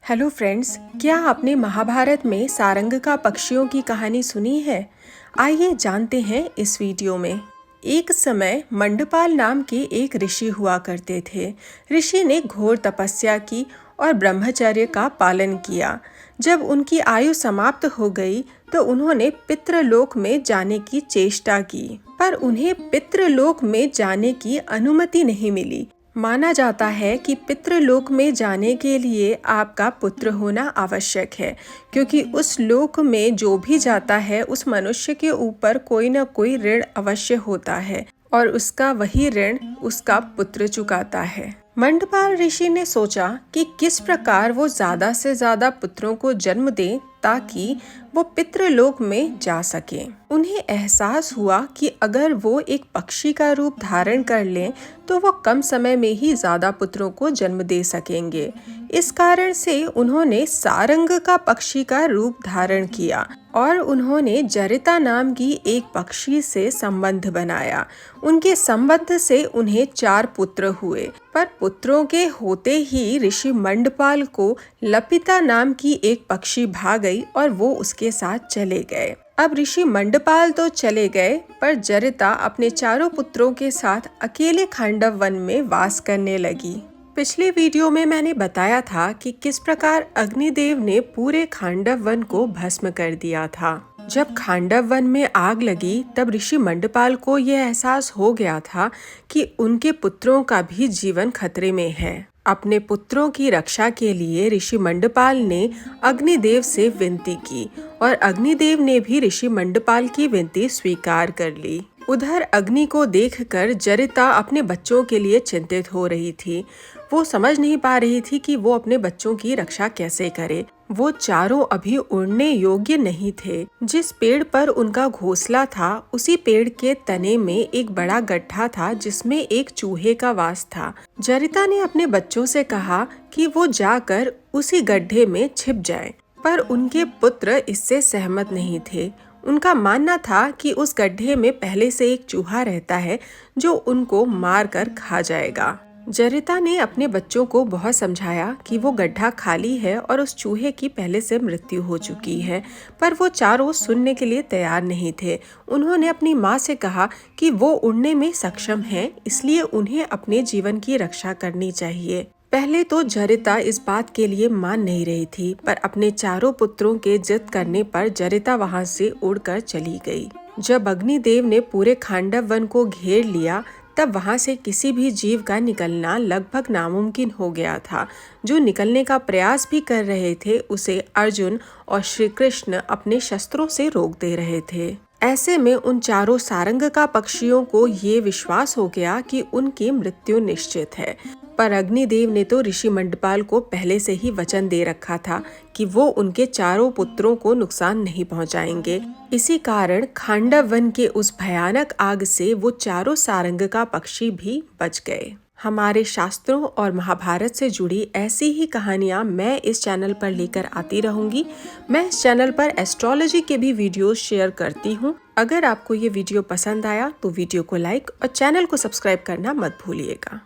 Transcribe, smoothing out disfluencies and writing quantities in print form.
Hello friends, क्या आपने महाभारत में सारंग का पक्षियों की कहानी सुनी है? आइए जानते हैं इस वीडियो में। एक समय मंडपाल नाम के एक ऋषि हुआ करते थे। ऋषि ने घोर तपस्या की और ब्रह्मचर्य का पालन किया। जब उनकी आयु समाप्त हो गई तो उन्होंने पितृलोक में जाने की चेष्टा की, पर उन्हें पितृलोक में जाने की अनुमति नहीं मिली। माना जाता है कि पितृलोक में जाने के लिए आपका पुत्र होना आवश्यक है, क्योंकि उस लोक में जो भी जाता है उस मनुष्य के ऊपर कोई न कोई ऋण अवश्य होता है और उसका वही ऋण उसका पुत्र चुकाता है। मंडपाल ऋषि ने सोचा कि किस प्रकार वो ज्यादा से ज्यादा पुत्रों को जन्म दें ताकि वो पितृलोक में जा सके। उन्हें एहसास हुआ कि अगर वो एक पक्षी का रूप धारण कर लें तो वो कम समय में ही ज्यादा पुत्रों को जन्म दे सकेंगे। इस कारण से उन्होंने सारंग का पक्षी का रूप धारण किया और उन्होंने जरिता नाम की एक पक्षी से संबंध बनाया। उनके संबंध से उन्हें 4 पुत्र हुए, पर पुत्रों के होते ही ऋषि मंडपाल को लपिता नाम की एक पक्षी भा गई और वो उसके साथ चले गए। अब ऋषि मंडपाल तो चले गए, पर जरिता अपने 4 पुत्रों के साथ अकेले खांडव वन में वास करने लगी। पिछले वीडियो में मैंने बताया था कि किस प्रकार अग्निदेव ने पूरे खांडव वन को भस्म कर दिया था। जब खांडव वन में आग लगी तब ऋषि मंडपाल को यह एहसास हो गया था कि उनके पुत्रों का भी जीवन खतरे में है। अपने पुत्रों की रक्षा के लिए ऋषि मंडपाल ने अग्निदेव से विनती की और अग्निदेव ने भी ऋषि मंडपाल की विनती स्वीकार कर ली। उधर अग्नि को देखकर जरिता अपने बच्चों के लिए चिंतित हो रही थी। वो समझ नहीं पा रही थी कि वो अपने बच्चों की रक्षा कैसे करे। वो चारों अभी उड़ने योग्य नहीं थे। जिस पेड़ पर उनका घोंसला था उसी पेड़ के तने में एक बड़ा गड्ढा था जिसमें एक चूहे का वास था। जरिता ने अपने बच्चों से कहा कि वो जाकर उसी गड्ढे में छिप जाएं, पर उनके पुत्र इससे सहमत नहीं थे। उनका मानना था कि उस गड्ढे में पहले से एक चूहा रहता है जो उनको मार कर खा जाएगा। जरिता ने अपने बच्चों को बहुत समझाया कि वो गड्ढा खाली है और उस चूहे की पहले से मृत्यु हो चुकी है, पर वो चारों सुनने के लिए तैयार नहीं थे। उन्होंने अपनी माँ से कहा कि वो उड़ने में सक्षम हैं, इसलिए उन्हें अपने जीवन की रक्षा करनी चाहिए। पहले तो जरिता इस बात के लिए मान नहीं रही थी, पर अपने 4 पुत्रों के जिद करने पर जरिता वहां से उड़कर चली गई। जब अग्निदेव ने पूरे खांडव वन को घेर लिया तब वहां से किसी भी जीव का निकलना लगभग नामुमकिन हो गया था। जो निकलने का प्रयास भी कर रहे थे उसे अर्जुन और श्री कृष्ण अपने शस्त्रों से रोक दे रहे थे। ऐसे में उन 4 सारंग का पक्षियों को ये विश्वास हो गया कि उनकी मृत्यु निश्चित है, पर अग्निदेव ने तो ऋषि मंडपाल को पहले से ही वचन दे रखा था कि वो उनके 4 पुत्रों को नुकसान नहीं पहुंचाएंगे। इसी कारण खांडव वन के उस भयानक आग से वो 4 सारंग का पक्षी भी बच गए। हमारे शास्त्रों और महाभारत से जुड़ी ऐसी ही कहानियाँ मैं इस चैनल पर लेकर आती रहूंगी। मैं इस चैनल पर एस्ट्रोलॉजी के भी वीडियोस शेयर करती हूँ। अगर आपको ये वीडियो पसंद आया तो वीडियो को लाइक और चैनल को सब्सक्राइब करना मत भूलिएगा।